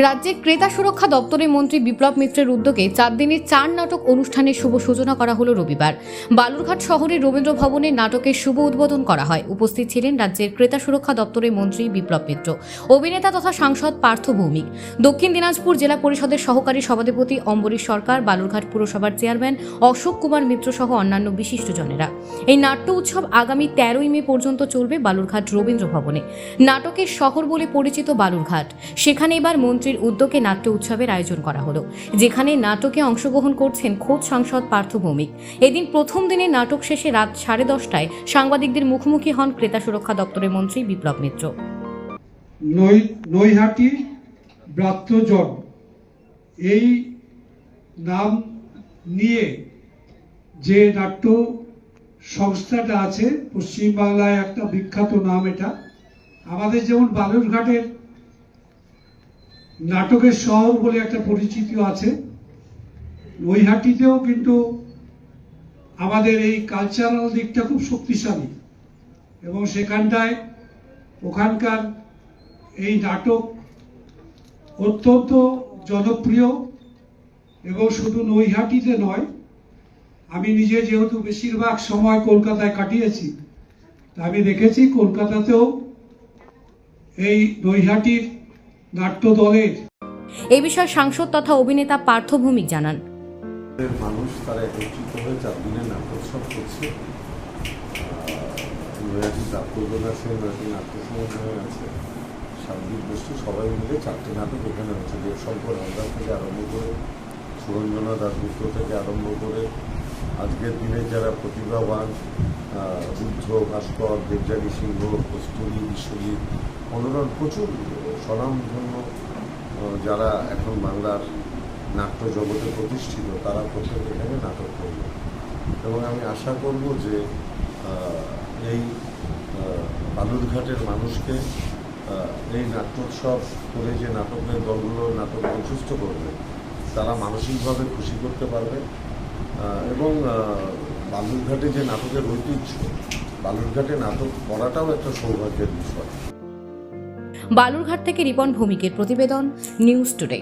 রাজ্যের ক্রেতা সুরক্ষা দপ্তরের মন্ত্রী বিপ্লব মিত্রের উদ্যোগে 4 দিনের 4 নাটক অনুষ্ঠানের শুভ সূচনা করা হলো রবিবার। বালুরঘাট শহরের রবীন্দ্র ভবনে নাটকের শুভ উদ্বোধন করা হয়। উপস্থিত ছিলেন রাজ্যের ক্রেতা সুরক্ষা দপ্তরের মন্ত্রী বিপ্লব মিত্র, অভিনেতা তথা সাংসদ পার্থ ভৌমিক, দক্ষিণ দিনাজপুর জেলা পরিষদের সহকারী সভাধিপতি অম্বরীশ সরকার, বালুরঘাট পুরসভার চেয়ারম্যান অশোক কুমার মিত্র সহ অন্যান্য বিশিষ্টজনেরা। এই নাট্য উৎসব আগামী 13ই মে পর্যন্ত চলবে বালুরঘাট রবীন্দ্র ভবনে। নাটকের শহর বলে পরিচিত বালুরঘাট, সেখানে এবার মন্ত্রীর উদ্যোগে নাট্য উৎসবের আয়োজন করা হলো, যেখানে নাটকে অংশগ্রহণ করছেন খোদ সাংসদ পার্থ ভৌমিক। এদিন প্রথম দিনের নাটক শেষে রাত 10:30টায় সাংবাদিকদের মুখোমুখি হন ক্রেতা সুরক্ষা দপ্তরের মন্ত্রী বিপ্লব মিত্র। নৈহাটি ব্রাত্যজন এই নাম নিয়ে যে নাট্য সংস্থাটা আছে পশ্চিমবাংলায় একটা বিখ্যাত নাম। এটা আমাদের যেমন বালুরঘাটের নাটকের শহর বলে একটা পরিচিতি আছে, নৈহাটিতেও কিন্তু আমাদের এই কালচারাল দিকটা খুব শক্তিশালী এবং সেখানটায় ওখানকার এই নাটক অত্যন্ত জনপ্রিয়। এবং শুধু নৈহাটিতে নয়, আমি নিজে যেহেতু বেশিরভাগ সময় কলকাতায় কাটিয়েছি, তা আমি দেখেছি কলকাতাতেও এই নৈহাটির নাট্য দলের এই বিষয়ে সাংসদ তথা অভিনেতা পার্থ ভৌমিক জানান, মানুষ তারা একত্রিত হয়ে 4 দিনের নাট্যোৎসব করছে। নৈহাটি প্রাপ্তজন আছে, নৈহাটি নাট্য সমন্বয় আছে, সাংবাদিক গোষ্ঠী সবাই মিলে 4টে নাটক এখানে হচ্ছে। দেবশঙ্কর হালদার থেকে আরম্ভ করে, সুরঞ্জনা দাশগুপ্ত থেকে আরম্ভ করে, আজকের দিনে যারা প্রতিভাবান বুদ্ধ, ভাস্কর, দেবযানী সিংহ, কস্তুরী, বিশ্বজিৎ, মনোরম, প্রচুর স্বনামধন্য যারা এখন বাংলার নাট্য জগতে প্রতিষ্ঠিত, তারা প্রত্যেকে এখানে নাটক করবে। এবং আমি আশা করব যে এই বালুরঘাটের মানুষকে এই নাট্যোৎসব করে যে নাটকের দলগুলো নাটক মঞ্চস্থ করবে, তারা মানসিকভাবে খুশি করতে পারবে। এবং বালুরঘাটে যে নাটকের ঐতিহ্য, বালুরঘাটে নাটক করাটাও একটা সৌভাগ্যের বিষয়। বালুরঘাট থেকে রিপন ভৌমিকের প্রতিবেদন, নিউজ টুডে।